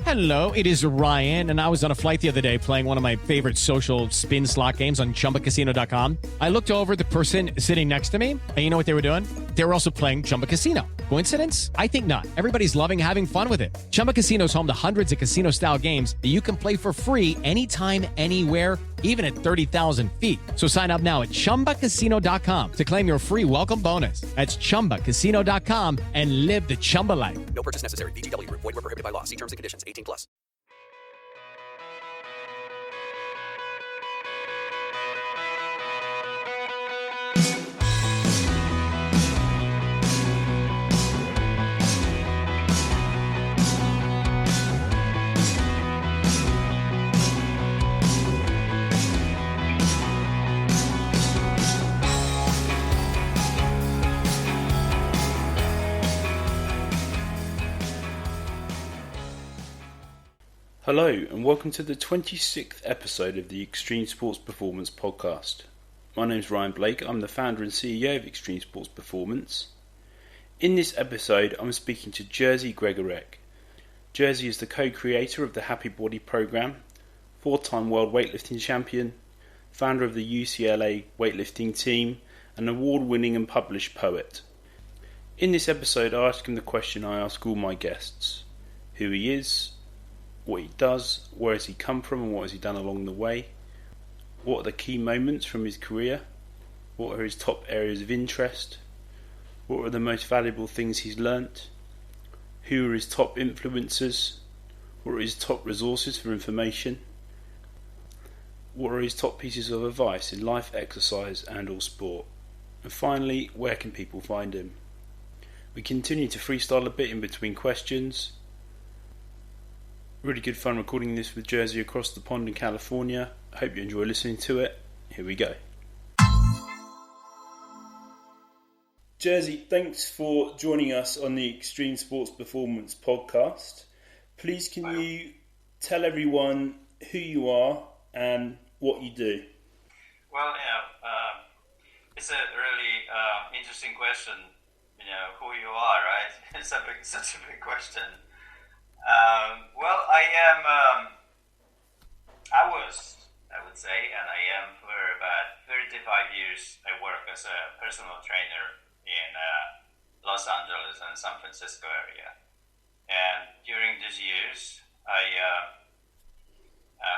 Hello, it is Ryan, and I was on a flight the other day playing one of my favorite social spin slot games on ChumbaCasino.com. I looked over at the person sitting next to me, and you know what they were doing? They were also playing Chumba Casino. Coincidence? I think not. Everybody's loving having fun with it. Chumba Casino is home to hundreds of casino-style games that you can play for free anytime, anywhere, even at 30,000 feet. So sign up now at ChumbaCasino.com to claim your free welcome bonus. That's ChumbaCasino.com and live the Chumba life. No purchase necessary. VGW. Void where prohibited by law. See terms and conditions. 18+. Hello and welcome to the 26th episode of the Extreme Sports Performance podcast. My name is Ryan Blake, I'm the founder and CEO of Extreme Sports Performance. In this episode I'm speaking to Jerzy Gregorek. Jerzy is the co-creator of the Happy Body program, 4-time world weightlifting champion, founder of the UCLA weightlifting team, and award-winning and published poet. In this episode I ask him the question I ask all my guests: who he is, what he does, where has he come from and what has he done along the way, what are the key moments from his career, what are his top areas of interest, what are the most valuable things he's learnt, who are his top influencers, what are his top resources for information, what are his top pieces of advice in life, exercise and or sport, and finally, where can people find him. We continue to freestyle a bit in between questions. Really good fun recording this with Jerzy across the pond in California. I hope you enjoy listening to it. Here we go. Jerzy, thanks for joining us on the Extreme Sports Performance podcast. Please can you tell everyone who you are and what you do? Well, it's a really interesting question, who you are, right? It's such a big question. I would say, and I am for about 35 years, I work as a personal trainer in Los Angeles and San Francisco area. And during these years, I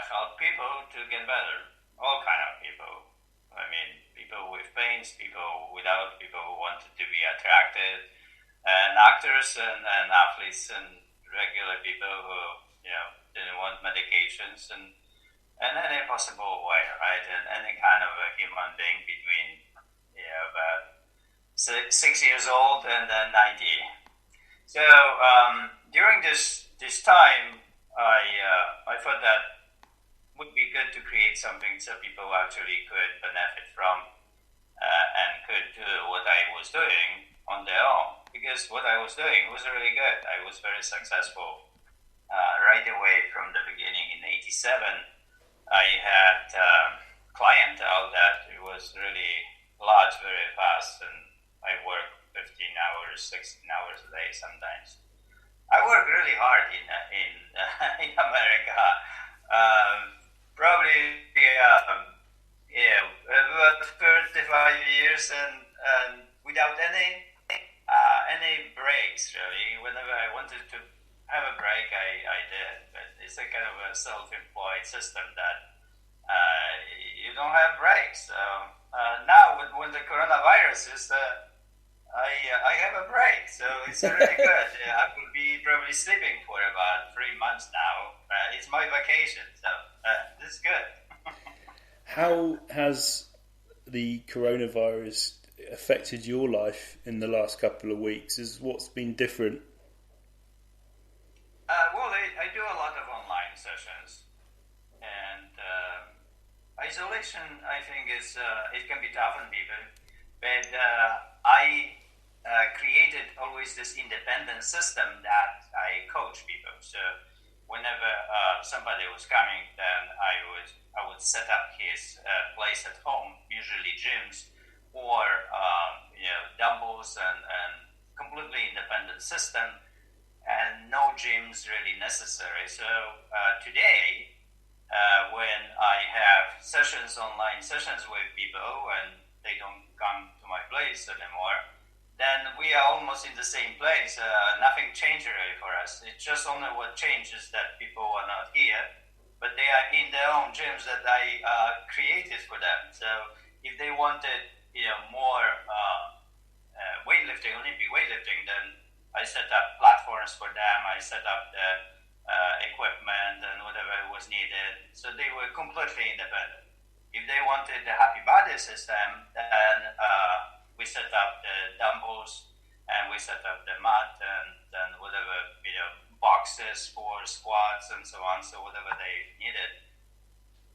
help people to get better, all kind of people. I mean, people with pains, people without, people who wanted to be attracted, and actors and athletes and regular people who didn't want medications and any possible way, right? And any kind of a human being between about 6 years old and then 90. So during this time, I thought that would be good to create something so people actually could benefit from and could do what I was doing on their own. Because what I was doing was really good. I was very successful right away from the beginning. In '87, I had clientele that it was really large, very fast, and I worked 15 hours, 16 hours a day sometimes. I work really hard in America. Probably about 35 years and without any breaks, really. Whenever I wanted to have a break, I did. But it's a kind of a self-employed system that you don't have breaks. So now, when the coronavirus is, I have a break. So it's really good. I will be probably sleeping for about 3 months now. It's my vacation, so it's good. How has the coronavirus affected your life in the last couple of weeks? What's been different? Well, I do a lot of online sessions, and isolation, I think, it can be tough on people, but I created always this independent system that I coach people. So whenever somebody was coming, then I would set up his place at home, usually gyms, or dumbbells and completely independent system. and no gyms really necessary. So today, when I have online sessions with people, and they don't come to my place anymore, then we are almost in the same place. Nothing changed really for us. It's just only what changes that people are not here, but they are in their own gyms that I created for them. So if they wanted, more weightlifting, Olympic weightlifting, then I set up platforms for them. I set up the equipment and whatever was needed. So they were completely independent. If they wanted the happy body system, then we set up the dumbbells and we set up the mat and then whatever, boxes for squats and so on. So whatever they needed.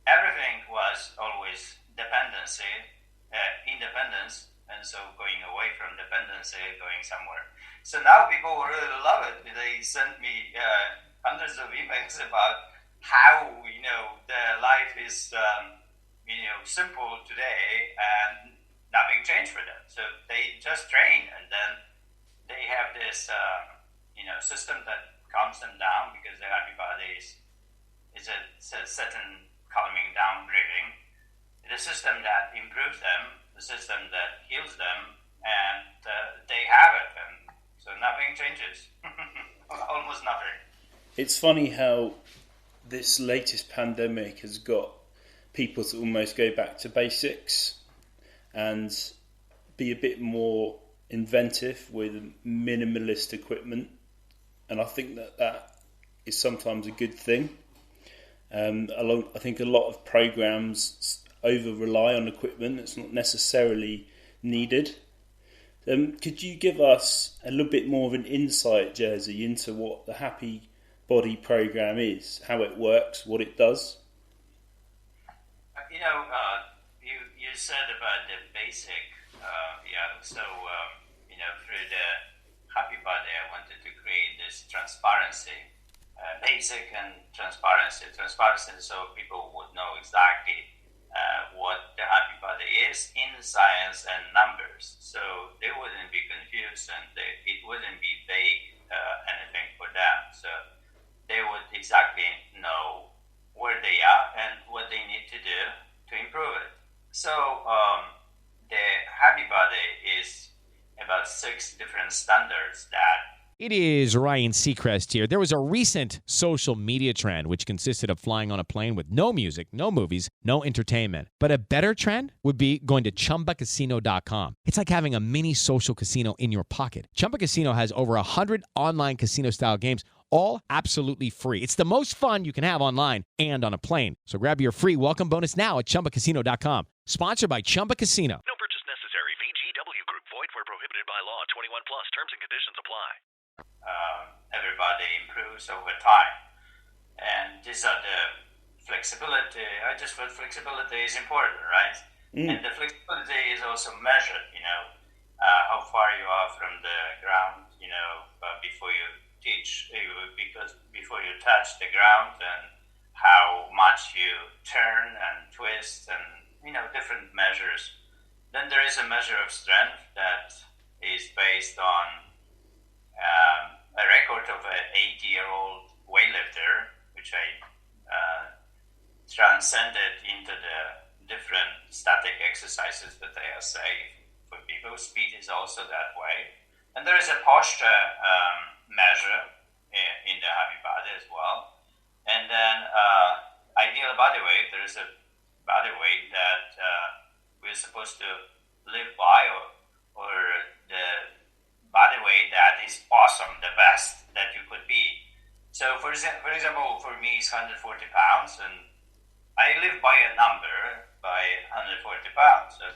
Everything was always independence, and so going away from dependency, going somewhere. So now people really love it. They send me hundreds of emails about how their life is simple today and nothing changed for them. So they just train, and then they have this system that calms them down, because the happy body is a certain calming down breathing. The system that improves them, the system that heals them, and they have it, and so nothing changes. Almost nothing. It's funny how this latest pandemic has got people to almost go back to basics and be a bit more inventive with minimalist equipment, and I think that is sometimes a good thing. I think a lot of programs over-rely on equipment that's not necessarily needed. Could you give us a little bit more of an insight, Jerzy, into what the Happy Body program is, how it works, what it does? You said about the basic, through the Happy Body, I wanted to create this transparency, basic and transparency, so people would know exactly what the Happy Body is in science and numbers, so they wouldn't be confused and it wouldn't be vague anything for them. So they would exactly know where they are and what they need to do to improve it. So the Happy Body is about 6 different standards that. It is Ryan Seacrest here. There was a recent social media trend which consisted of flying on a plane with no music, no movies, no entertainment. But a better trend would be going to ChumbaCasino.com. It's like having a mini social casino in your pocket. Chumba Casino has over 100 online casino-style games, all absolutely free. It's the most fun you can have online and on a plane. So grab your free welcome bonus now at ChumbaCasino.com. Sponsored by Chumba Casino. No purchase necessary. VGW Group. Void where prohibited by law. 21 plus. Terms and conditions apply. Everybody improves over time, and these are the flexibility. I just felt flexibility is important, right? And the flexibility is also measured, how far you are from the ground, before you teach, because before you touch the ground, and how much you turn and twist, and different measures. Then there is a measure of strength that is based on a record of an 80-year-old weightlifter, which I transcended into the different static exercises that they are safe for people. Speed is also that way. And there is a posture measure in the Happy Body as well. And then ideal body weight, there is a body weight that we're supposed to live by, or the body weight that is awesome, the best that you could be. So for example, for me it's 140 pounds, and I live by a number, by 140 pounds. So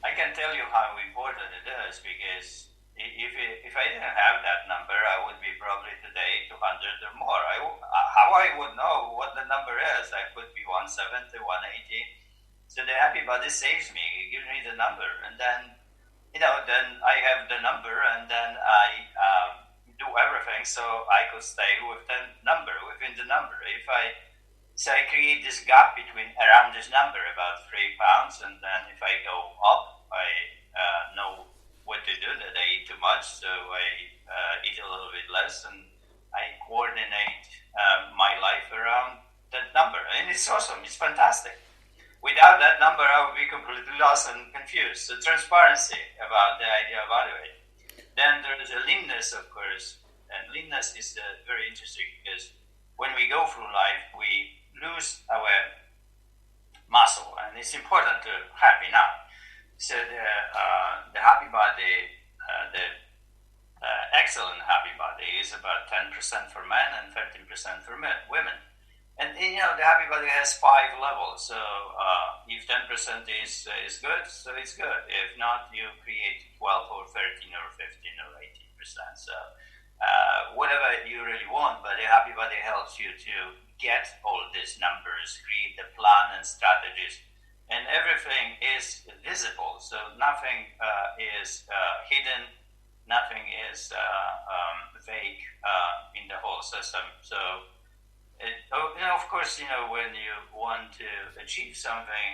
I can tell you how important it is, because if I didn't have that number, I would be probably today 200 or more. How I would know what the number is? I could be 170, 180. So the Happy Body saves me. It gives me the number, and then then I have the number, and then I do everything so I could stay within the number. If I create this gap around this number, about 3 pounds, and then if I go up, I know what to do, that I eat too much, so I eat a little bit less, and I coordinate my life around that number. And it's awesome. It's fantastic. Without that number, I would be completely lost and confused. So transparency about the idea of body weight. Then there is a leanness, of course. And leanness is very interesting because when we go through life, we lose our muscle, and it's important to have enough. So the happy body, the excellent happy body is about 10% for men and 13% for women. And the happy body has 5 levels. So if 10% is good, so it's good. If not, you create 12 or 13 or 15 or 18%. So whatever you really want, but the happy body helps you to get all these numbers, create the plan and strategies, and everything is visible. So nothing is hidden, nothing is vague in the whole system. So, of course, when you want to achieve something,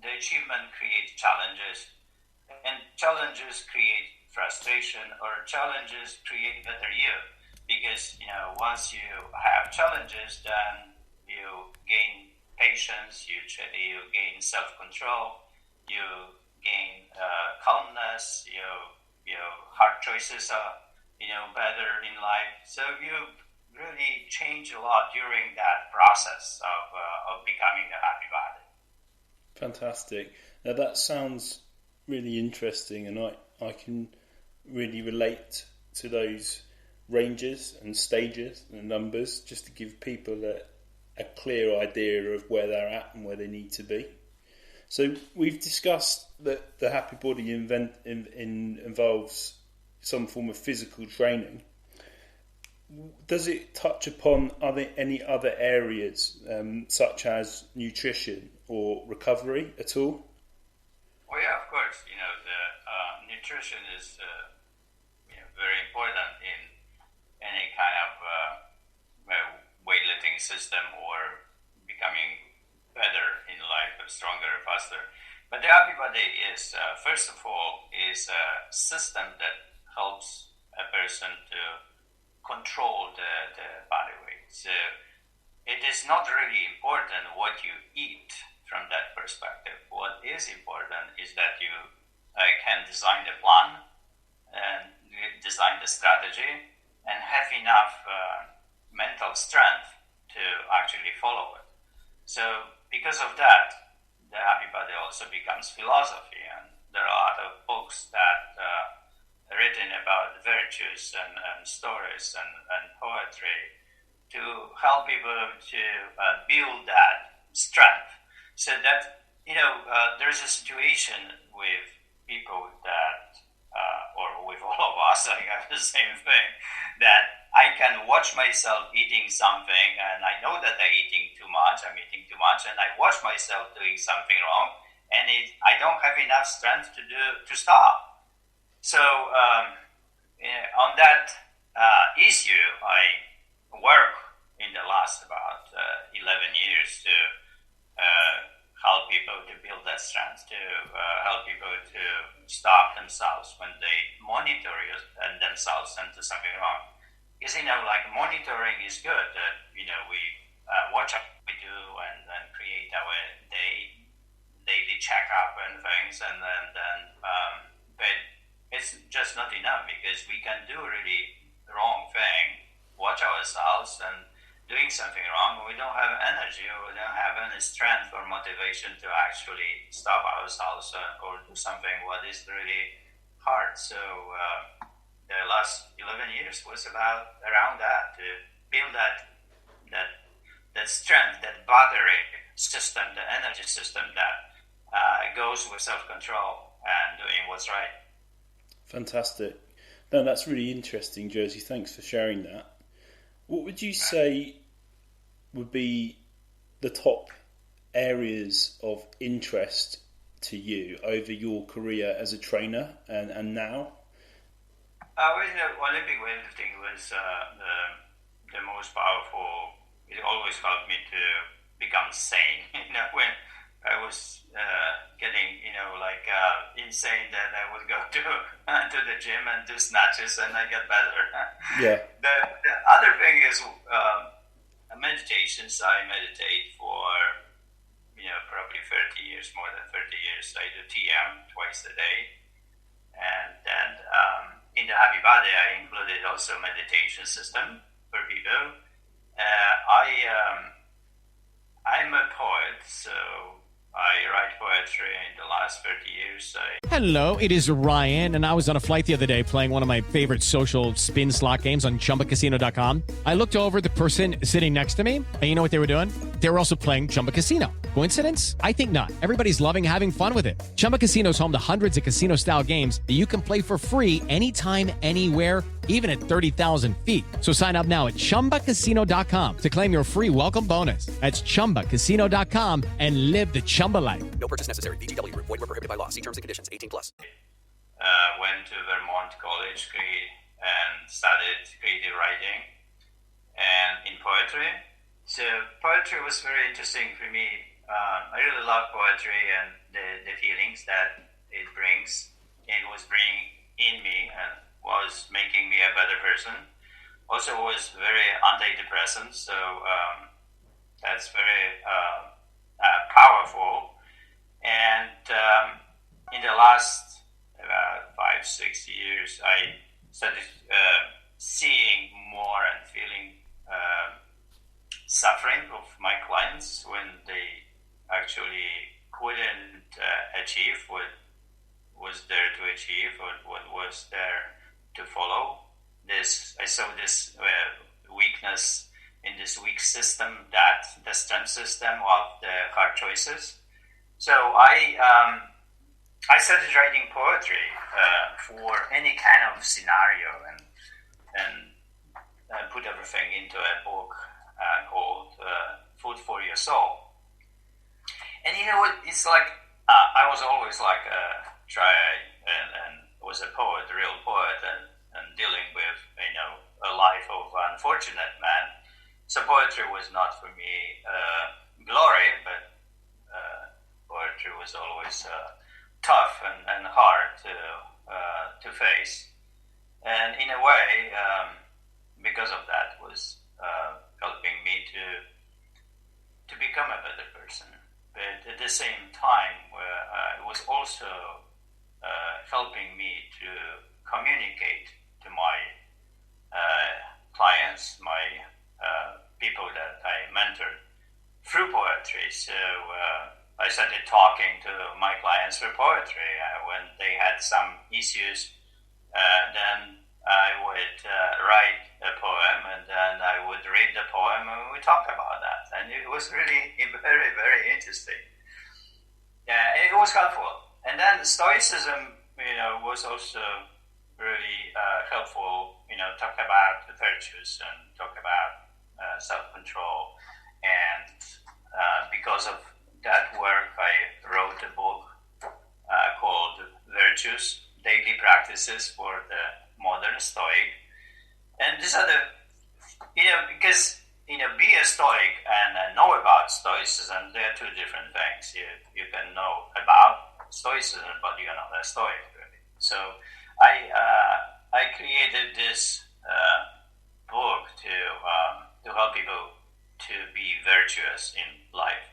the achievement creates challenges, and challenges create frustration, or challenges create better you. Because, once you have challenges, then you gain patience, you gain self-control, you gain calmness, your hard choices are, better in life. So you really change a lot during that process of becoming a happy body. Fantastic. Now that sounds really interesting, and I can really relate to those ranges and stages and numbers, just to give people a clear idea of where they're at and where they need to be. So we've discussed that the happy body involves some form of physical training. Does it touch upon any other areas such as nutrition or recovery at all? Well, yeah, of course. The nutrition is very important in any kind of weightlifting system or becoming better in life, stronger, faster. But the happy body is, first of all, is a system that helps a person to control the body weight. So it is not really important what you eat from that perspective. What is important is that you can design the plan and design the strategy and have enough mental strength to actually follow it. So because of that, the happy body also becomes philosophy, and there are a lot of books that are written about virtues and stories and poetry to help people to build that strength. So that, there's a situation with people that, or with all of us, I have the same thing, that I can watch myself eating something, and I know that I'm eating too much, and I watch myself doing something wrong, and I don't have enough strength to stop. So on that issue, I work in the last about 11 years to help people to build that strength, to help people to stop themselves when they monitor themselves and do something wrong. Because, monitoring is good, that, we watch what we do and create our daily checkup and things, and then but it's just not enough, because we can do really wrong thing, watch ourselves, and doing something wrong, we don't have energy, or we don't have any strength or motivation to actually stop ourselves or do something what is really hard. So the last 11 years was around that, to build that strength, that battery system, the energy system that goes with self-control and doing what's right. Fantastic. No, that's really interesting, Jerzy. Thanks for sharing that. What would you say would be the top areas of interest to you over your career as a trainer and now? Olympic weightlifting was the most powerful. It always helped me to become sane. I was getting, insane that I would go to the gym and do snatches and I get better. Yeah. The other thing is meditations. I meditate for, probably 30 years, more than 30 years. I do TM twice a day. And then in the Happy Body, I included also meditation system for people. I'm a poet, so I write poetry in the last 30 years. Hello, it is Ryan, and I was on a flight the other day playing one of my favorite social spin slot games on ChumbaCasino.com. I looked over at the person sitting next to me, and you know what they were doing? They were also playing Chumba Casino. Coincidence? I think not. Everybody's loving having fun with it. Chumba Casino is home to hundreds of casino-style games that you can play for free anytime, anywhere, even at 30,000 feet. So sign up now at ChumbaCasino.com to claim your free welcome bonus. That's ChumbaCasino.com and live the Chumba life. No purchase necessary. VGW Group. Void where prohibited by law. See terms and conditions. 18+. Went to Vermont College and studied creative writing and in poetry. So poetry was very interesting for me. I really love poetry and the feelings that it brings. It was bringing in me and was making me a better person. Also was very antidepressant, so that's very powerful. And in the last about 5-6 years, I started seeing more and feeling suffering of my clients when they actually couldn't achieve what was there to achieve or what was there to follow. I saw this weakness in this weak system, that the STEM system of the hard choices. So I started writing poetry for any kind of scenario and put everything into a book called Food for Your Soul. And it's like I was always like and was a poet, a real poet, and dealing with a life of unfortunate man. So poetry was not for me glory, but poetry was always tough and hard to face. And in a way, because of that, was helping me to become a better person. But at the same time, it was also helping me to communicate to my clients, my people that I mentored through poetry. So I started talking to my clients through poetry. When they had some issues, then I would write a poem, and then I would read the poem, and we talk about that. And it was really very, very interesting. Yeah, it was helpful. And then Stoicism, was also really helpful. Talk about the virtues and talk about self-control. And because of that work, I wrote a book called Virtues, Daily Practices for the Modern Stoic. And these are because be a Stoic and know about Stoicism, they are two different things. You can know about Stoicism, but you're not a Stoic, really. So I created this book to help people to be virtuous in life.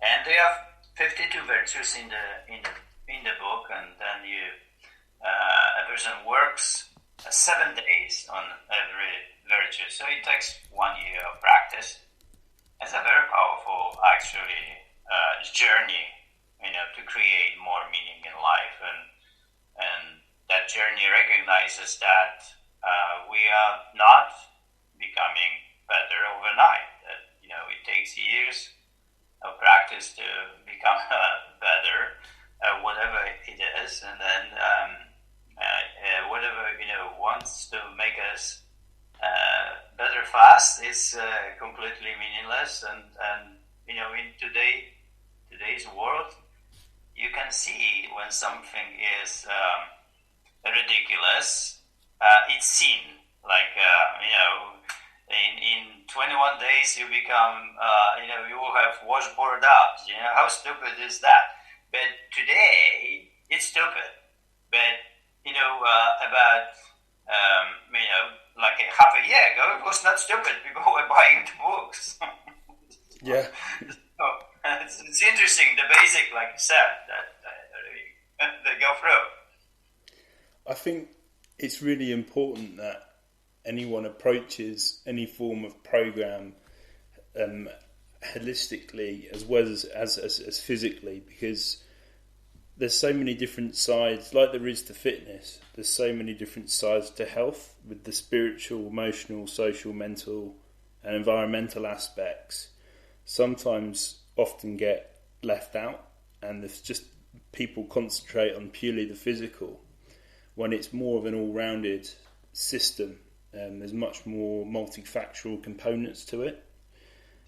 And there are 52 virtues in the book, and then a person works 7 days on every virtue. So it takes 1 year of practice. It's a very powerful, actually, journey, to create more meaning in life. And that journey recognizes that we are not becoming better overnight. That, it takes years of practice to become better, whatever it is. And then whatever wants to make us better fast is completely meaningless. And in today's world, you can see when something is ridiculous. It's seen, like in 21 21 days you become, you will have washboard abs. How stupid is that? But today, it's stupid. But, about, like half a year ago, it was not stupid. People were buying the books. Yeah. So, it's interesting, the basic, like you said, that they go through. I think it's really important that anyone approaches any form of program holistically as well as physically, because there's so many different sides, like there is to fitness. There's so many different sides to health, with the spiritual, emotional, social, mental, and environmental aspects. Sometimes often get left out, and it's just people concentrate on purely the physical, when it's more of an all-rounded system. There's much more multifactorial components to it.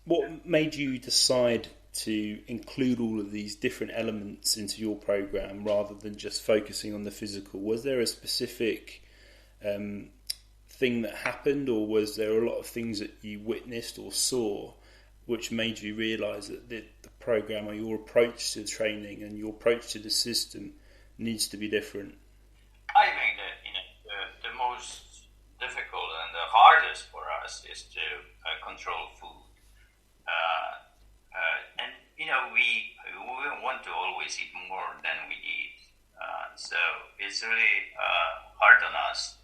What made you decide to include all of these different elements into your program rather than just focusing on the physical? Was there a specific thing that happened, or was there a lot of things that you witnessed or saw which made you realise that the program or your approach to training and your approach to the system needs to be different? I think that the most difficult and the hardest for us is to control food. And we want to always eat more than we eat. So it's really hard on us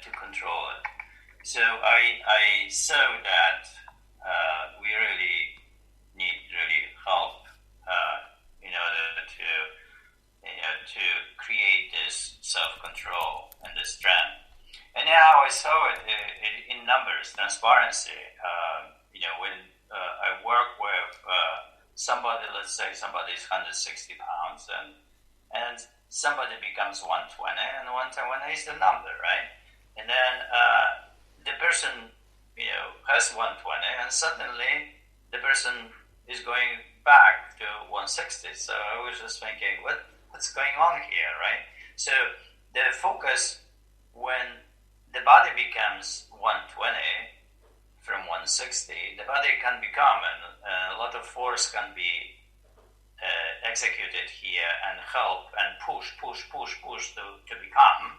to control it. So I saw that we really need help in order to create this self-control and this strength. And now I saw it in numbers, transparency. When I work with somebody, let's say somebody's 160 pounds, and somebody becomes 120, and 120 is the number, right? And then the person, has 120, and suddenly the person is going back to 160. So I was just thinking, what's going on here, right? So the focus, when the body becomes 120 from 160, the body can become, and a lot of force can be executed here and help and push to become,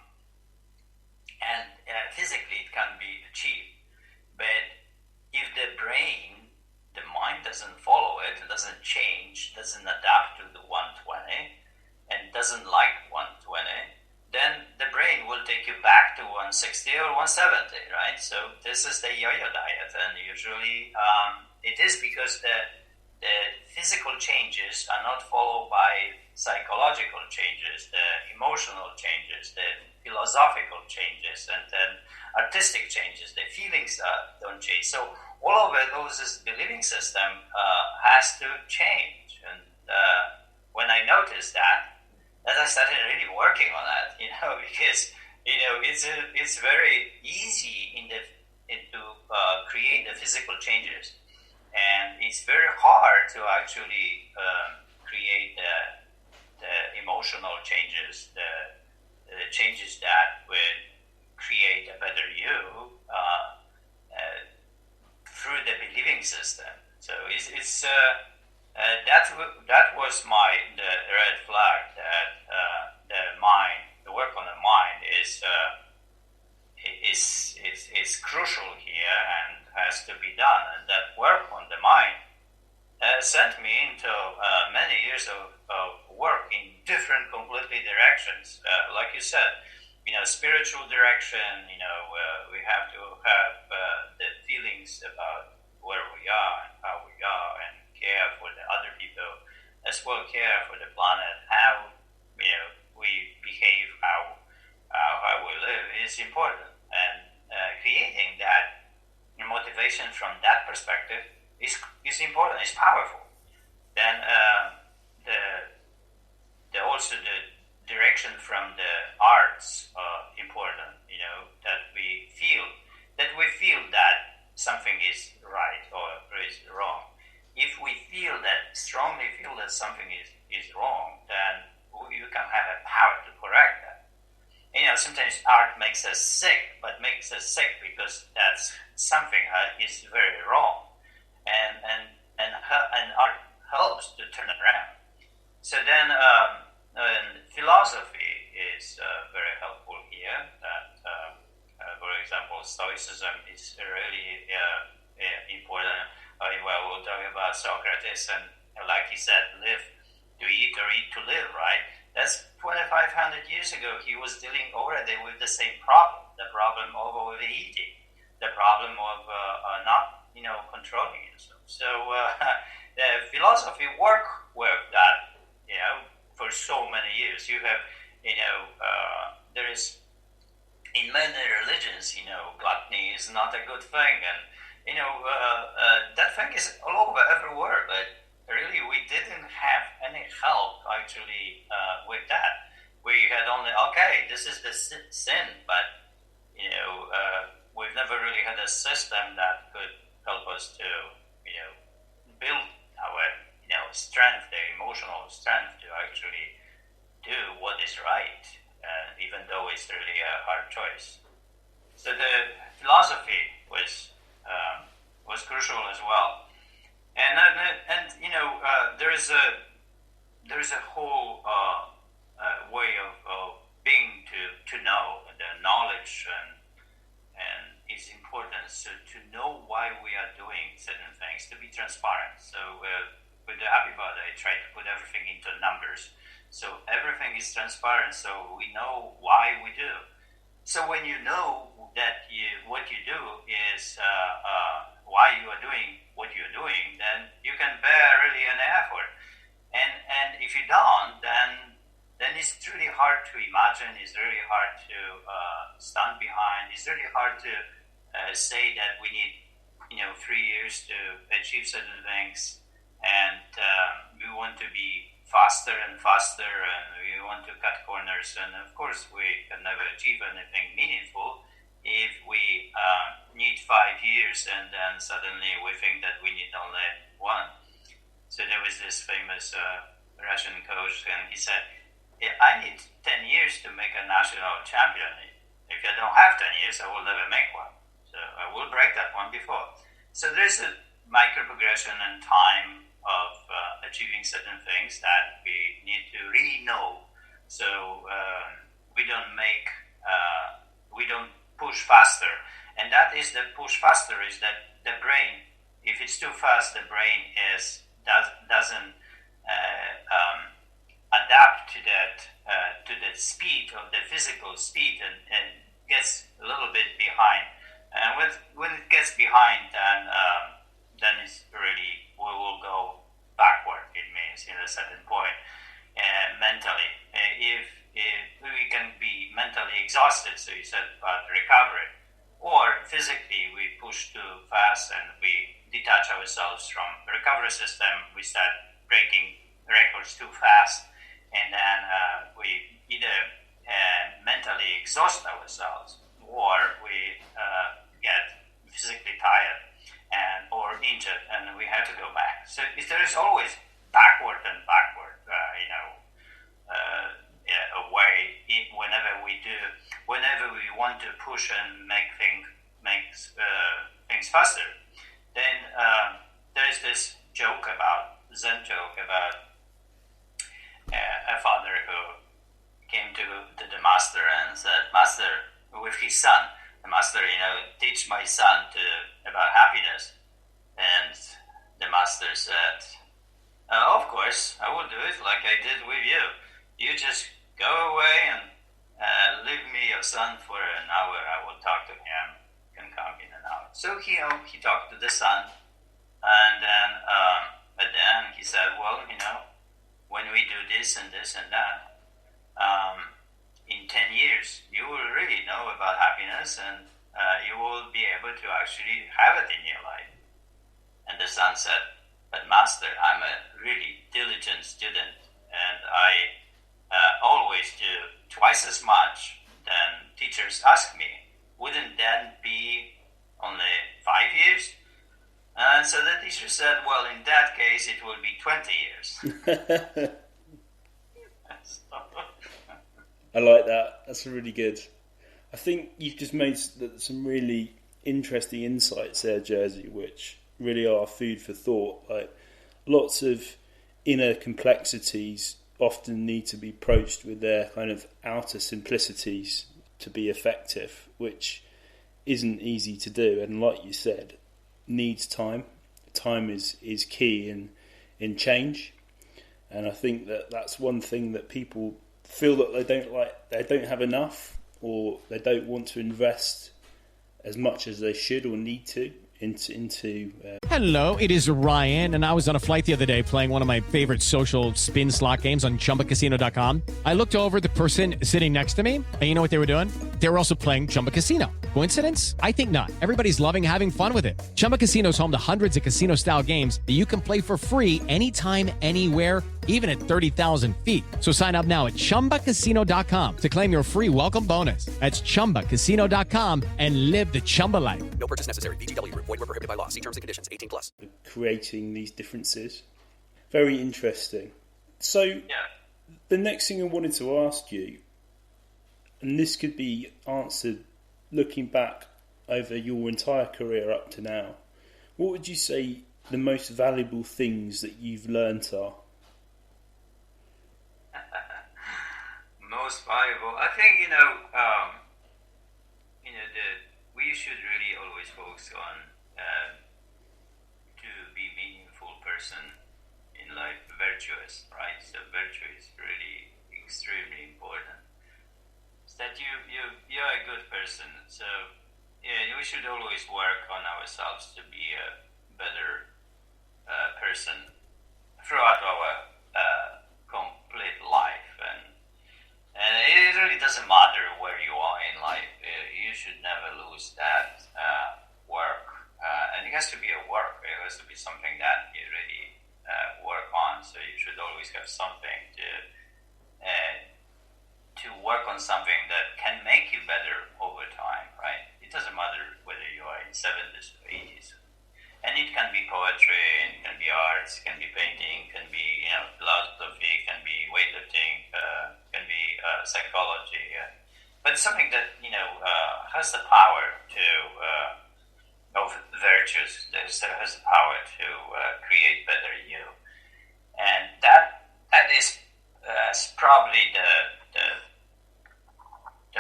and physically it can be achieved. But if the brain, the mind doesn't follow it, doesn't change, doesn't adapt to the 120, and doesn't like 120, then the brain will take you back to 160 or 170, right? So this is the yo-yo diet, and usually it is because the physical changes are not followed by psychological changes, the emotional changes, the philosophical changes, and then artistic changes. The feelings don't change. So all of those believing system has to change. And when I noticed that, as I started really working on that, because it's very easy to create the physical changes, and it's very hard to actually create the emotional changes, the changes that would create a better you through the believing system. So it's that was the red flag, that the work on the mind is crucial here and has to be done. And that work on the mind sent me into many years of work in different completely directions. Like you said, spiritual direction, we have to have the feelings about where we are and how we are, and care for the other people, as well care for the planet, how we behave, how we live is important. And creating that motivation from that perspective is important, is powerful. Then also the direction from the arts important. That we feel that something is right or is wrong. If we strongly feel that something is wrong, then you can have a power to correct that. sometimes art makes us sick, but makes us sick because that's something is very wrong, and art helps to turn it around. So then, philosophy is very helpful here. That, for example, Stoicism is really important. We'll talk about Socrates, and like he said, live to eat or eat to live, right? That's 2,500 years ago. He was dealing already with the same problem, the problem of overeating, the problem of not, controlling yourself. So the philosophy work with that, for so many years. You have, there is, in many religions, gluttony is not a good thing, and that thing is all over everywhere, but really we didn't have any help actually with that. We had only, okay, this is the sin, but we've never really had a system that could help us to build our strength, the emotional strength to actually do what is right, even though it's really a hard choice. So the philosophy was crucial as well, and there is a whole way of being to know the knowledge and its importance to know why we are doing certain things, to be transparent. So with the Happy Bud, I try to put everything into numbers, so everything is transparent, so we know why we do. So when you know that what you do is why you are doing what you're doing, then you can bear really an effort. And if you don't, then it's really hard to imagine. It's really hard to stand behind. It's really hard to say that we need 3 years to achieve certain things, and we want to be faster and faster, and we want to cut corners, and of course we can never achieve anything meaningful if we need 5 years and then suddenly we think that we need only one. So there was this famous Russian coach, and he said, I need 10 years to make a national champion. If I don't have 10 years, I will never make one. So I will break that one before. So there's a micro progression and time of achieving certain things that we need to really know. So we don't push faster. And that is the push faster is that the brain, if it's too fast, the brain doesn't adapt to the speed of the physical speed and gets a little bit behind. And when it gets behind, then it's really, we will go backward. It means in a certain point mentally. If we can be mentally exhausted, so you said about recovery, or physically we push too fast and we detach ourselves from the recovery system, we start breaking records too fast, and then we either mentally exhaust ourselves or we get physically tired or injured, and we have to go back. So there is always backward and backward, a way whenever we want to push and make things faster. Then there is this Zen joke about a father who came to the master and said, "Master," with his son, the master, teach my son about happiness. And the master said, "Of course, I will do it like I did with you. You just go away and leave me your son for an hour. I will talk to him. Can come in an hour." So he talked to the son, and then at the end he said, "Well, when we do this and this and that, in 10 years you will really know about happiness, and you will be able to actually have it in your life." And the son said, "But master, I'm a really diligent student, and I always do twice as much than teachers ask me. Wouldn't that be only 5 years?" And so the teacher said, "Well, in that case, it will be 20 years. I like that. That's really good. I think you've just made some really interesting insights there, Jerzy, which really are food for thought. Like, lots of inner complexities often need to be approached with their kind of outer simplicities to be effective, which isn't easy to do. And like you said, needs time. Time is key in change. And I think that's one thing that people feel that they don't have enough, or they don't want to invest as much as they should or need to into Hello, it is Ryan, and I was on a flight the other day playing one of my favorite social spin slot games on ChumbaCasino.com. I looked over at the person sitting next to me, and you know what they were doing? They were also playing Chumba Casino. Coincidence? I think not. Everybody's loving having fun with it. Chumba Casino is home to hundreds of casino-style games that you can play for free anytime, anywhere, even at 30,000 feet. So sign up now at ChumbaCasino.com to claim your free welcome bonus. That's ChumbaCasino.com and live the Chumba life. No purchase necessary. VGW Group. Void where prohibited by law. See terms and conditions. 18+. creating these differences. Very interesting. So the next thing I wanted to ask you, and this could be answered looking back over your entire career up to now, what would you say the most valuable things that you've learnt are? Most valuable, I think we should really always focus on to be meaningful person in life, virtuous, right? So virtue is really extremely important. It's that you're a good person. So we should always work on ourselves to be a better person throughout our complete life, and it really doesn't matter where you are in life. You should never lose that work, and it has to be a work. It has to be something that you really work on. So you should always have something to work on, something that can make you better over time, right? It doesn't matter whether you are in 70s or 80s. And it can be poetry, it can be arts, it can be painting, it can be philosophy, it can be weightlifting, can be psychology. But something that has the power to of virtues, that has the power to create better you, and that is probably the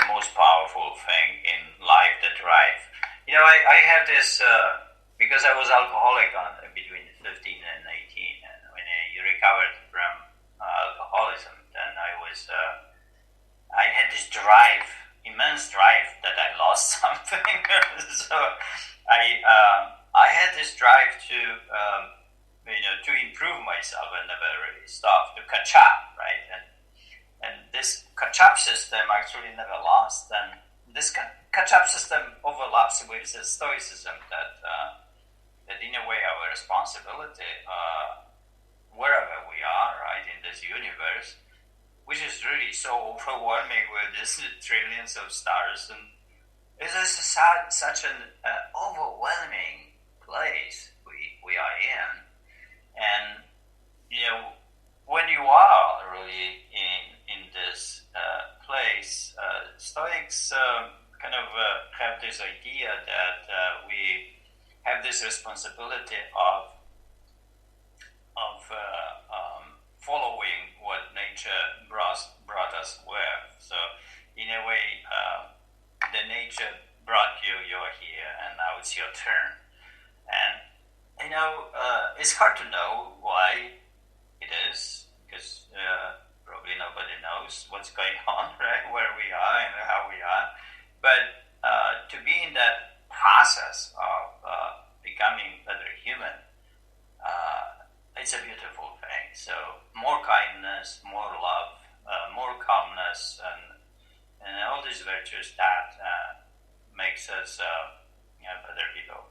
most powerful thing in life. The drive. I have this. Because I was alcoholic between 15 and 18, and when I recovered from alcoholism, then I had this drive, immense drive, that I lost something. So I had this drive to improve myself, and never really stopped, to catch up, right? And this catch up system actually never lost, and this catch up system overlaps with the stoicism that in a way our responsibility, wherever we are, right, in this universe, which is really so overwhelming with these trillions of stars, and it is such an overwhelming place we are in. And when you are really in this place, Stoics kind of have this idea that we have this responsibility of following what nature brought us with. So in a way, the nature brought you're here, and now it's your turn. And it's hard to know why it is, because probably nobody knows what's going on, right, where we are and how we are. But to be in that process of becoming a better human, it's a beautiful thing. So more kindness, more love, more calmness, and all these virtues that makes us better people.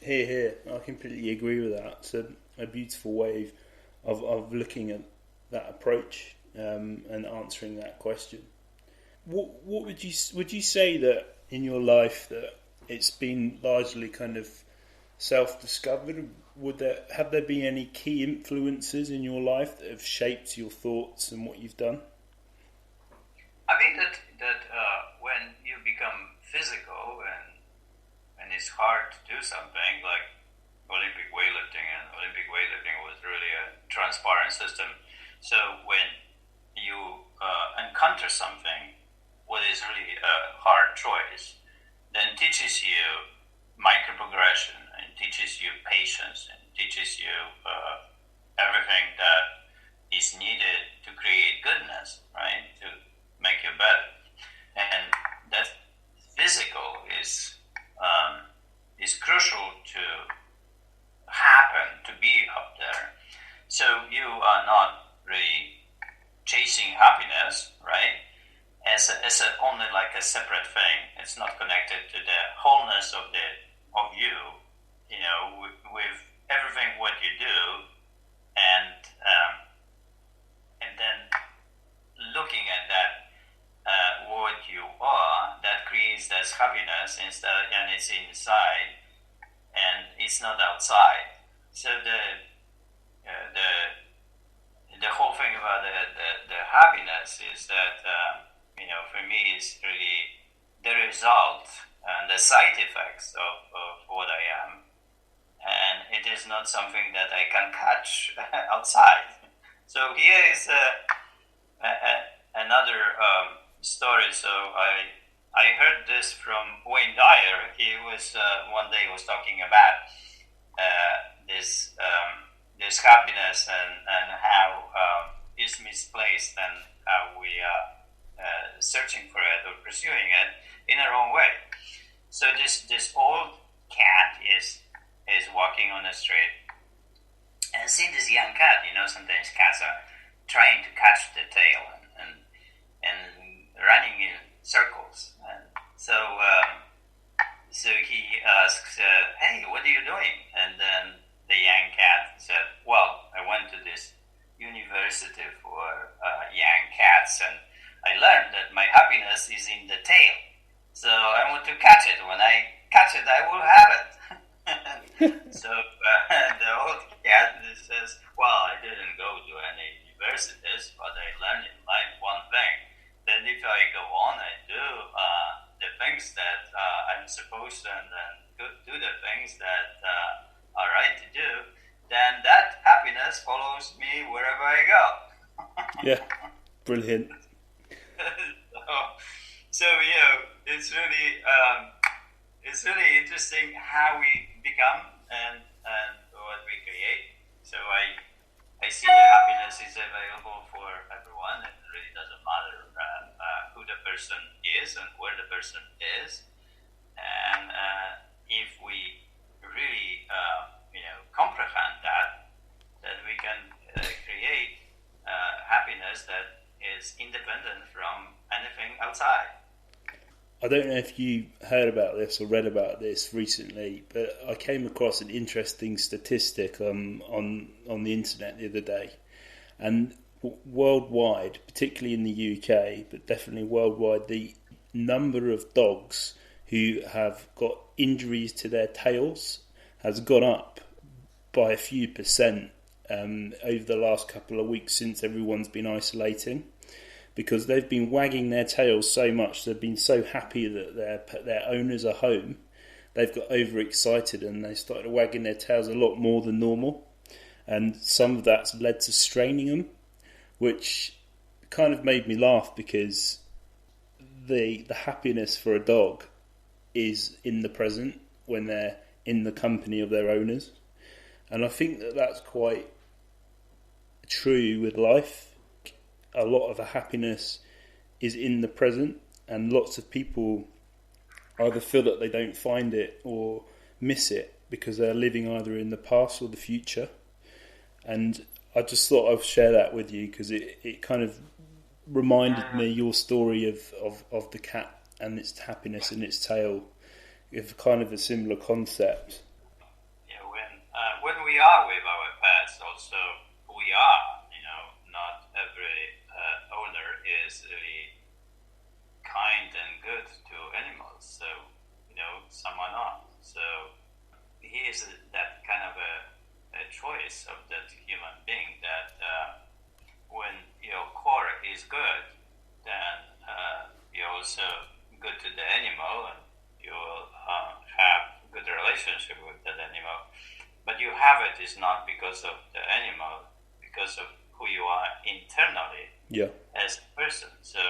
Here. I completely agree with that. It's a beautiful way of looking at that approach and answering that question. What would you say that in your life that it's been largely kind of self-discovered? Have there been any key influences in your life that have shaped your thoughts and what you've done? I mean that when you become physical and it's hard to do something like Olympic weightlifting, and Olympic weightlifting was really a transparent system. So when you encounter something, what is really a hard choice, then teaches you micro progression and teaches you patience and teaches you everything that is needed to create goodness, right? To make you better, and that physical is crucial to happen to be up there. So you are not really chasing happiness, right? As only like a separate thing. It's not connected to the wholeness of you. You know, with everything what you do, and then looking at that what you are, that creates that happiness instead, and it's inside, and it's not outside. So the whole thing about the happiness is that for me is really the result and the side effects of what I am, and it is not something that I can catch outside. So here is another story. So I heard this from Wayne Dyer. He was one day was talking about this happiness and how it's misplaced and how we are searching for it or pursuing it in a wrong way. So this old cat is walking on the street and see this young cat. Sometimes cats are trying to catch the tail and running in circles. And so he asks, "Hey, what are you doing?" And then the young cat said, "Well, I went to this university for young cats, and I learned that my happiness is in the tail. So I want to catch it. When I catch it, I will have it." So the old cat says, "Well, I didn't go to any universities, but I learned in life one thing. Then if I go on, I do the things that I'm supposed to, and then do the things that are right to do, then that happiness follows me wherever I go." Yeah, brilliant. So it's really interesting how we become and what we create. So I see the happiness is available for everyone. It really doesn't matter who the person is and where the person is. And if we really comprehend that we can create happiness that is independent from anything outside. I don't know if you heard about this or read about this recently, but I came across an interesting statistic on the internet the other day. And worldwide, particularly in the UK, but definitely worldwide, the number of dogs who have got injuries to their tails has gone up by a few percent over the last couple of weeks since everyone's been isolating, because they've been wagging their tails so much. They've been so happy that their owners are home. They've got overexcited and they started wagging their tails a lot more than normal. And some of that's led to straining them, which kind of made me laugh, because the happiness for a dog is in the present when they're in the company of their owners. And I think that's quite true with life. A lot of the happiness is in the present, and lots of people either feel that they don't find it or miss it because they're living either in the past or the future. And I just thought I'd share that with you because it kind of reminded me your story of the cat and its happiness in its tail. It's kind of a similar concept. Yeah, when we are with our pets, also we are. Not every owner is really kind and good to animals. So some are not. So here's that kind of a choice of that human being that when your core is good, then have it is not because of the animal, because of who you are internally as a person. So,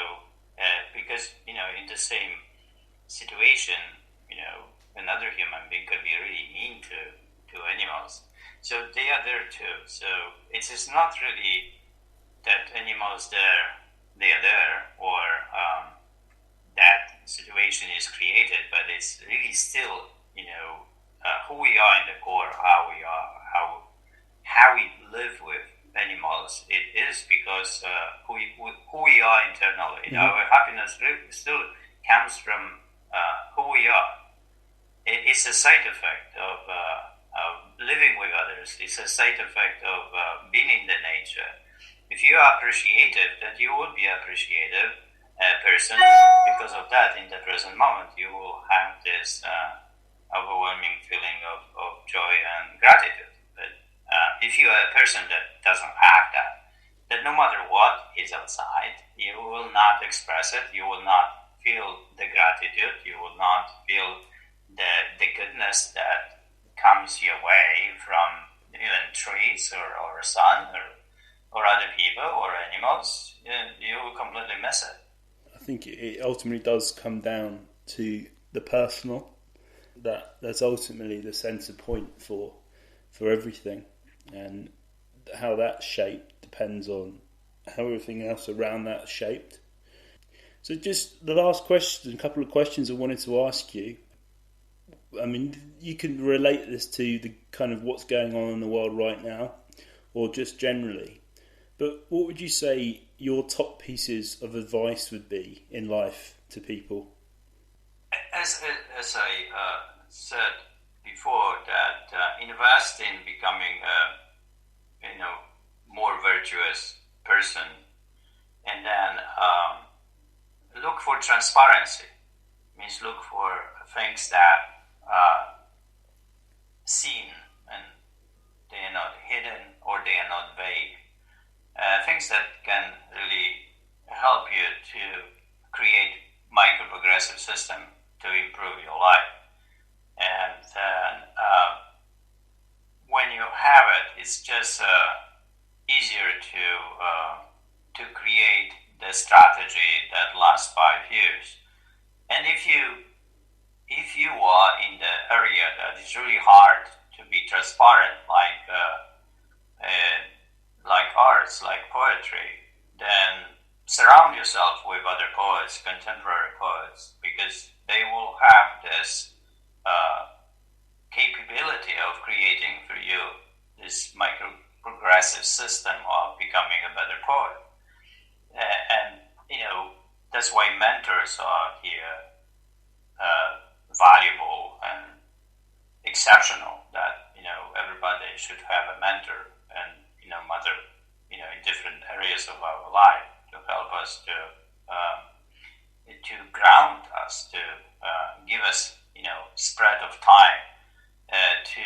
because, in the same situation, another human being can be really mean to animals. So they are there too. So it is not really that animals they are there, or that situation is created, but it's really still, who we are in the core, how we are, how we live with animals. It is because who we are internally. Mm-hmm. Our happiness still comes from who we are. It's a side effect of living with others. It's a side effect of being in the nature. If you are appreciative, then you will be appreciative person. Because of that, in the present moment, you will have this overwhelming feeling of joy and gratitude. But if you are a person that doesn't have that no matter what is outside, you will not express it. You will not feel the gratitude. You will not feel the goodness that comes your way from even trees or sun or other people or animals. You will completely miss it. I think it ultimately does come down to the personal. That's ultimately the centre point for everything, and how that's shaped depends on how everything else around that is shaped. So just the last question, a couple of questions I wanted to ask you. I mean, you can relate this to the kind of what's going on in the world right now, or just generally. But what would you say your top pieces of advice would be in life to people? As I said before, that invest in becoming a more virtuous person, and then look for transparency. Means look for things that seen and they are not hidden or they are not vague. Things that can really help you to create micro-progressive system to improve your life. And then when you have it, it's just easier to create the strategy that lasts 5 years. And if you are in the area that is really hard to be transparent, like arts, like poetry, then surround yourself with other poets, contemporary poets, because they will have this capability of creating for you this micro-progressive system of becoming a better poet. And that's why mentors are here valuable and exceptional, that everybody should have a mentor, and matter in different areas of our life, to help us to ground us, to give us spread of time, to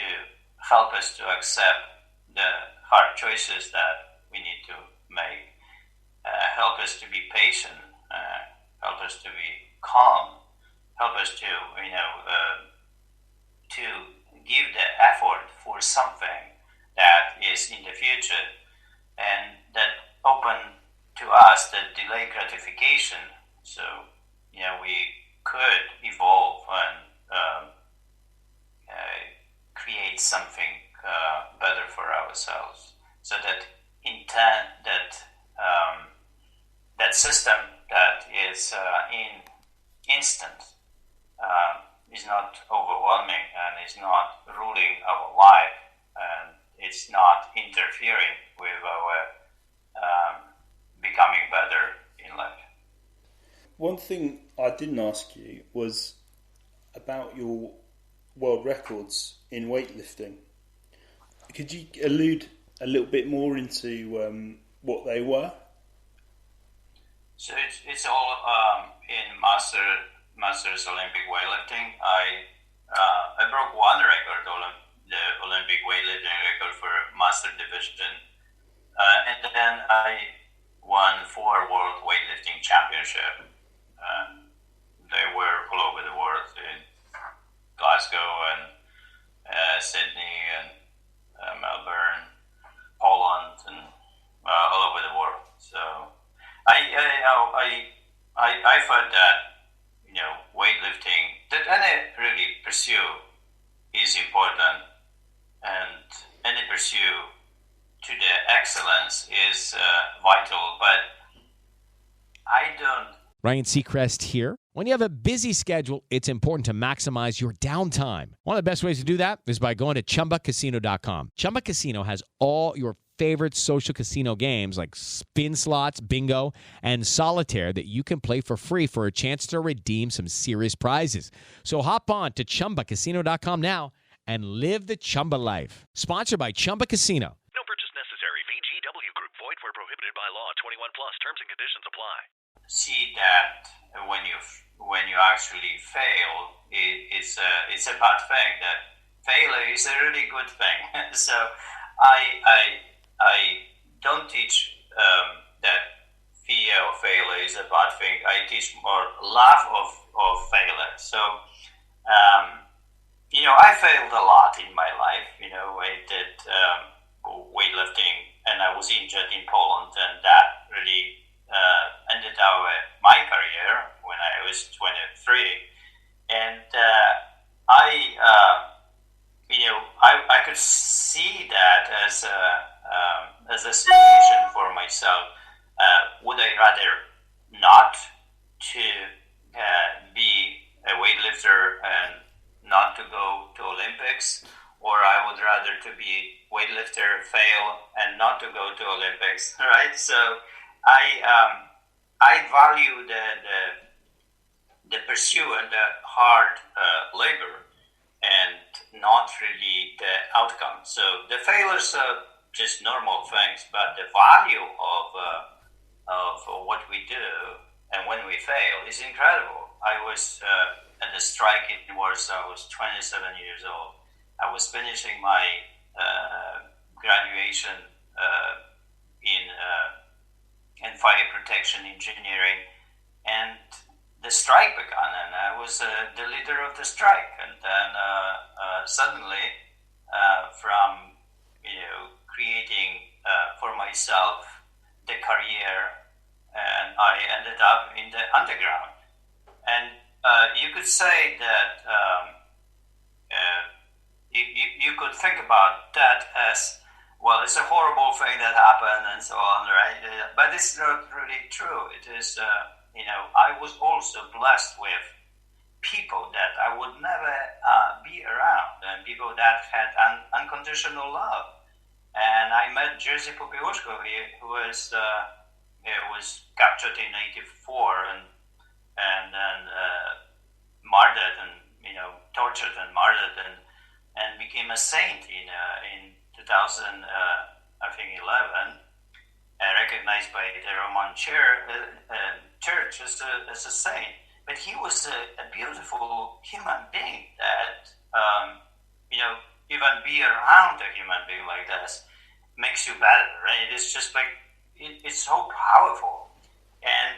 help us to accept the hard choices that we need to make, help us to be patient, help us to be calm, help us to to give the effort for something that is in the future, and that open to us the delayed gratification. So we could evolve and create something better for ourselves, so that that system that is in instant is not overwhelming and is not ruling our life, and it's not interfering with our becoming better in life. One thing I didn't ask you was about your world records in weightlifting. Could you allude a little bit more into what they were? So it's all in Masters Olympic weightlifting. I broke one record, the Olympic weightlifting record for Master Division, and then I won 4 World Weightlifting Championship. They were all over the world, in Glasgow and Sydney and I thought that, weightlifting, that any really pursuit is important, and any pursuit to the excellence is vital, but I don't. Ryan Seacrest here. When you have a busy schedule, it's important to maximize your downtime. One of the best ways to do that is by going to ChumbaCasino.com. Chumba Casino has all your favorite social casino games like spin slots, bingo, and solitaire that you can play for free for a chance to redeem some serious prizes. So hop on to ChumbaCasino.com now and live the Chumba life. Sponsored by Chumba Casino. No purchase necessary. VGW Group. Void where prohibited by law. 21 plus. Terms and conditions apply. See that when you actually fail, it's a bad thing. That failure is a really good thing. So I don't teach that fear of failure is a bad thing. I teach more love of failure. So I failed a lot in my life. I did weightlifting, and I was injured in Poland, and that really ended my career when I was 23, and I could see that as a situation for myself. Would I rather not to be a weightlifter and not to go to Olympics, or I would rather to be weightlifter, fail, and not to go to Olympics, right? So I value the pursuit and the hard labor, and not really the outcome. So the failures are just normal things, but the value of what we do and when we fail is incredible. I was at the strike in Warsaw. I was 27 years old. I was finishing my graduation in fire protection engineering, and the strike began, and I was the leader of the strike. And then suddenly, from creating for myself the career, and I ended up in the underground. And you could say that you could think about that as, well, it's a horrible thing that happened and so on, right? But it's not really true. It is, I was also blessed with people that I would never be around, and people that had unconditional love. And I met Jerzy Gregorek, who was captured in '84 and then martyred and tortured and martyred and became a saint in 2011, recognized by the Roman Church as a saint. But he was a beautiful human being that even be around a human being like this makes you better, right? It's just like it's so powerful, and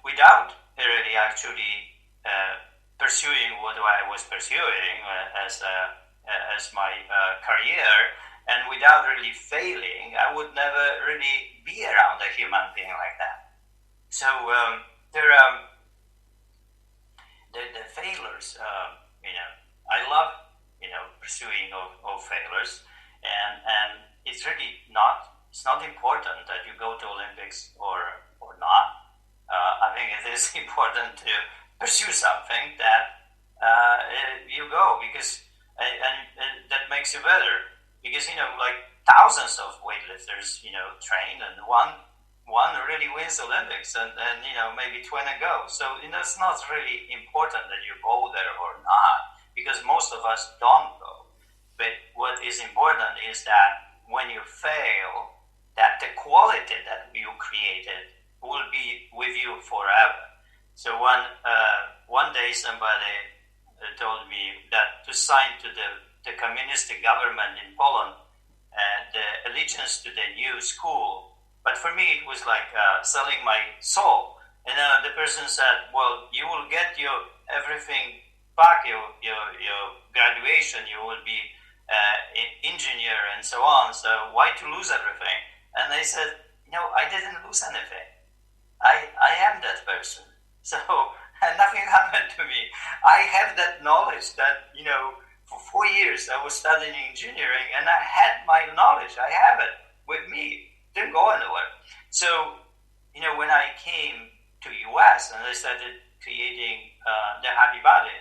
without really actually pursuing what I was pursuing as my career, and without really failing, I would never really be around a human being like that. So the failures, I love pursuing of failures, and it's really it's not important that you go to Olympics or not. I think it is important to pursue something that you go, because and that makes you better, because like thousands of weightlifters train, and one really wins Olympics, and then maybe 20 go. So it's not really important that you go there or not, because most of us don't go. But what is important is that when you fail, that the quality that you created will be with you forever. So one day somebody told me that to sign to the communistic government in Poland, the allegiance to the new school, but for me it was like selling my soul. And the person said, well, you will get your everything back, your graduation, you will be engineer and so on, so why to lose everything? And they said, I didn't lose anything. I am that person. So nothing happened to me. I have that knowledge that, for 4 years I was studying engineering and I had my knowledge. I have it with me. Didn't go anywhere. So, when I came to US and I started creating the Happy Body,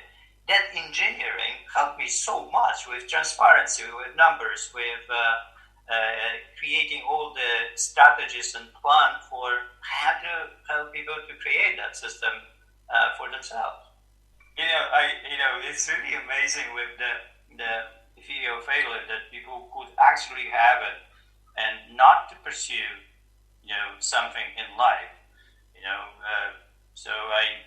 that engineering helped me so much with transparency, with numbers, with creating all the strategies and plan for how to help people to create that system for themselves. It's really amazing with the fear of failure that people could actually have it and not to pursue, something in life. So I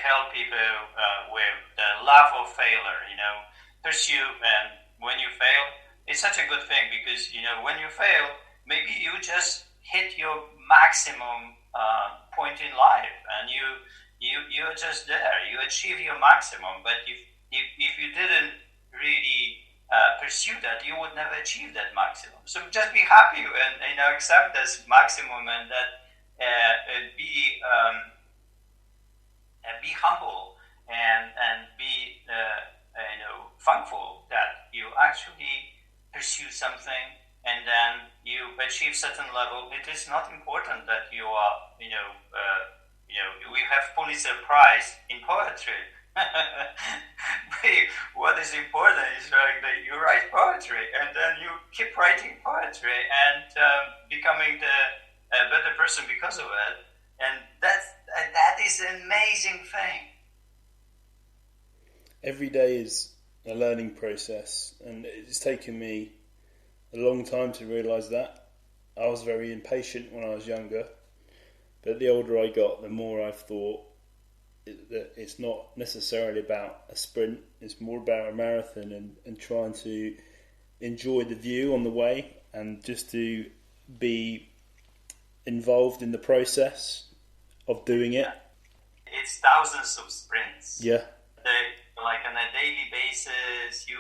help people with the love of failure. Pursue, and when you fail, it's such a good thing because when you fail, maybe you just hit your maximum point in life, and you're just there. You achieve your maximum, but if you didn't really pursue that, you would never achieve that maximum. So just be happy and accept this maximum, and that be humble and be thankful that you actually pursue something and then you achieve certain level. It is not important that you are we have Pulitzer Prize in poetry. What is important is that you write poetry and then you keep writing poetry and becoming a better person because of it. And that is an amazing thing. Every day is a learning process, and it's taken me a long time to realise that. I was very impatient when I was younger, but the older I got, the more I've thought that it's not necessarily about a sprint, it's more about a marathon, and trying to enjoy the view on the way and just to be involved in the process of doing it. It's thousands of sprints. Yeah. Like on a daily basis, you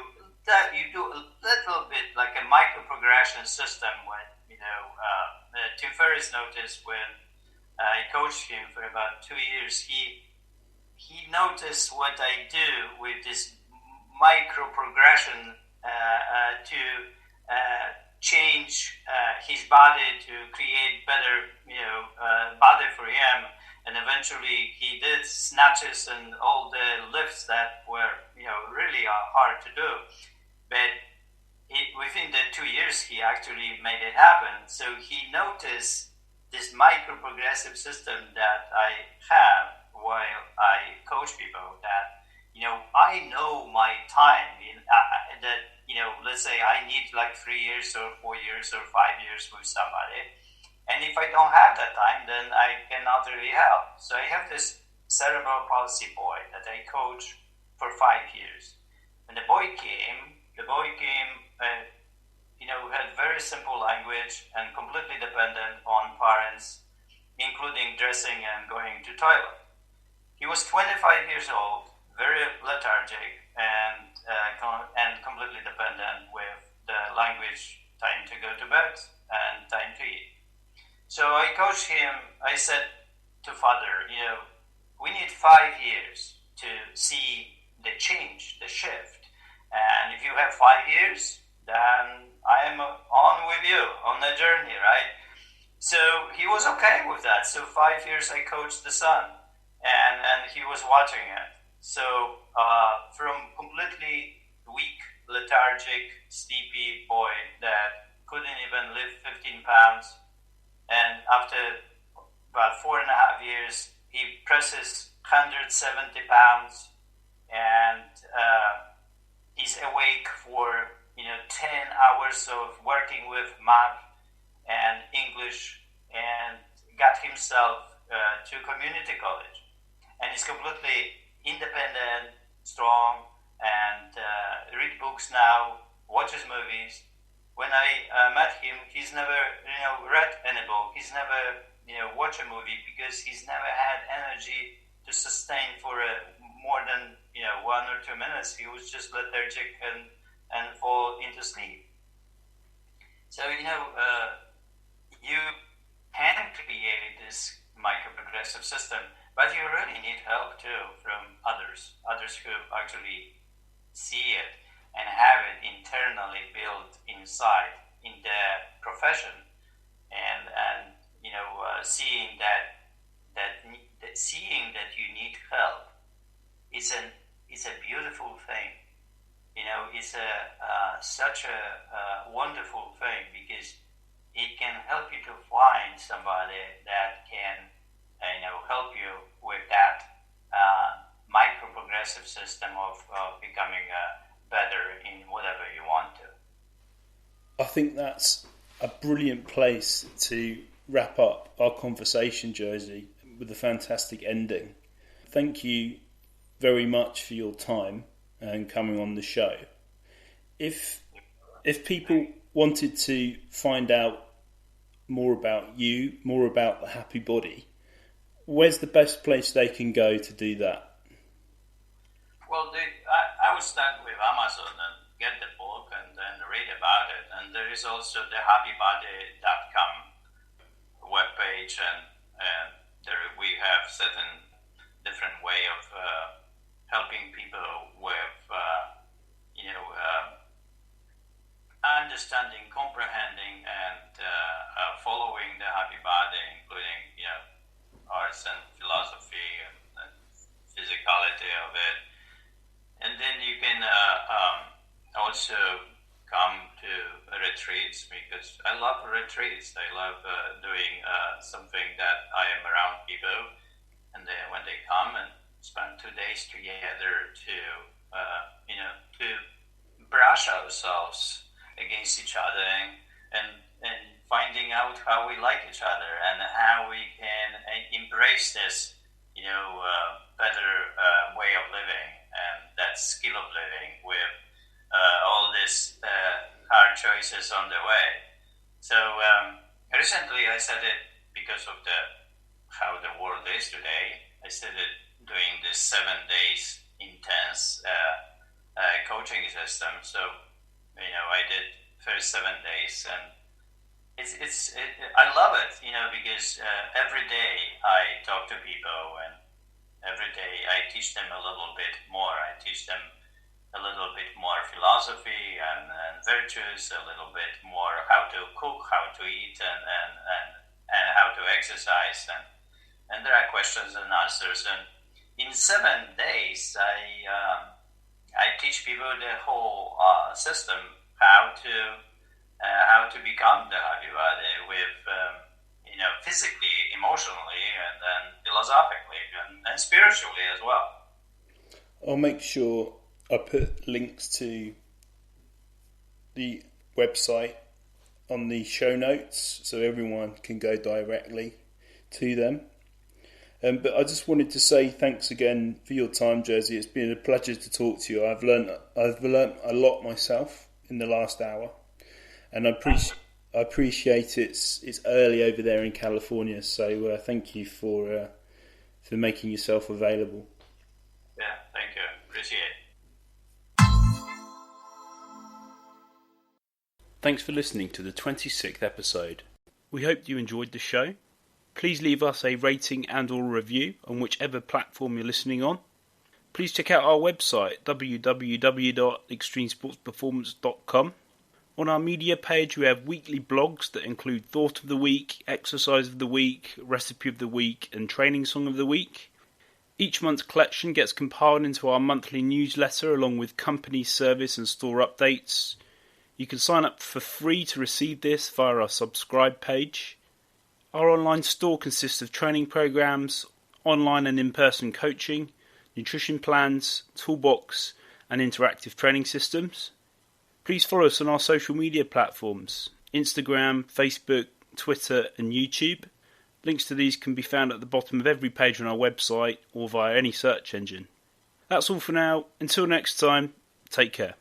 do a little bit like a micro progression system. When Tim Ferriss noticed when I coached him for about 2 years, he noticed what I do with this micro progression to change his body to create better body for him. And eventually he did snatches and all the lifts that were, really hard to do. But within the 2 years, he actually made it happen. So he noticed this micro-progressive system that I have while I coach people that, I know my time. Let's say I need like 3 years or 4 years or 5 years with somebody. And if I don't have that time, then I cannot really help. So I have this cerebral palsy boy that I coach for 5 years. When the boy came, had very simple language and completely dependent on parents, including dressing and going to toilet. He was 25 years old, very lethargic, and completely dependent with the language, time to go to bed and time to eat. So I coached him. I said to father, we need 5 years to see the change, the shift. And if you have 5 years, then I am on with you on the journey, right? So he was okay with that. So 5 years I coached the son, and he was watching it. So from completely weak, lethargic, sleepy boy that couldn't even lift 15 pounds, and after about 4.5 years, he presses 170 pounds, and he's awake for 10 hours of working with math and English, and got himself to community college, and he's completely independent, strong, and read books now, watches movies. When I met him, he's never read any book. He's never watched a movie because he's never had energy to sustain for more than 1 or 2 minutes. He was just lethargic and fall into sleep. So you can create this micro-progressive system, but you really need help too from others who actually see it and have it internally built inside in the profession, and seeing that you need help is a beautiful thing. It's such a wonderful thing, because it can help you to find somebody that can help you with that micro-progressive system of becoming better in whatever you want to. I think that's a brilliant place to wrap up our conversation, Jerzy, with a fantastic ending. Thank you very much for your time and coming on the show. If people wanted to find out more about you, more about the Happy Body, where's the best place they can go to do that? Well, I would start with Amazon and get the book and then read about it. And there is also the happybody.com webpage, and there we have certain different way of helping people with understanding, comprehending, and following the happy body, including arts and philosophy and physicality of it. And then you can also come to retreats, because I love retreats. I love doing something that I am around people, and then when they come and spend 2 days together to brush ourselves against each other and finding out how we like each other and how we can embrace this better way of living and that skill of living with all these hard choices on the way. So recently I started, because of how the world is today, I started doing this 7 days intense coaching system. So I did first 7 days, and I love it, because every day I talk to people, and every day I teach them a little bit more. I teach them a little bit more philosophy and virtues, a little bit more how to cook, how to eat, and how to exercise, and there are questions and answers. And in 7 days, I teach people the whole system, how to become the happy body with physically, emotionally, and then philosophically and spiritually as well. I'll make sure I put links to the website on the show notes so everyone can go directly to them. But I just wanted to say thanks again for your time, Jerzy. It's been a pleasure to talk to you. I've learnt a lot myself in the last hour, and I appreciate it's early over there in California. So thank you for making yourself available. Yeah, thank you. Appreciate it. Thanks for listening to the 26th episode. We hope you enjoyed the show. Please leave us a rating and or review on whichever platform you're listening on. Please check out our website, www.extremesportsperformance.com. On our media page, we have weekly blogs that include Thought of the Week, Exercise of the Week, Recipe of the Week, and Training Song of the Week. Each month's collection gets compiled into our monthly newsletter along with company service and store updates. You can sign up for free to receive this via our subscribe page. Our online store consists of training programs, online and in-person coaching, nutrition plans, toolbox, and interactive training systems. Please follow us on our social media platforms, Instagram, Facebook, Twitter, and YouTube. Links to these can be found at the bottom of every page on our website or via any search engine. That's all for now. Until next time, take care.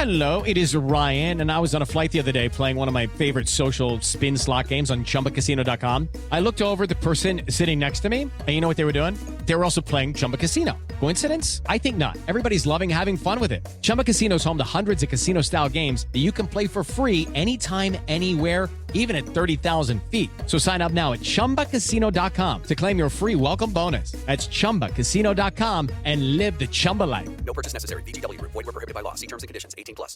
Hello, it is Ryan, and I was on a flight the other day playing one of my favorite social spin slot games on ChumbaCasino.com. I looked over at the person sitting next to me, and you know what they were doing? They were also playing Chumba Casino. Coincidence? I think not. Everybody's loving having fun with it. Chumba Casino is home to hundreds of casino-style games that you can play for free anytime, anywhere, even at 30,000 feet. So sign up now at ChumbaCasino.com to claim your free welcome bonus. That's ChumbaCasino.com and live the Chumba life. No purchase necessary. VGW Group. Void were prohibited by law. See terms and conditions. 18 plus.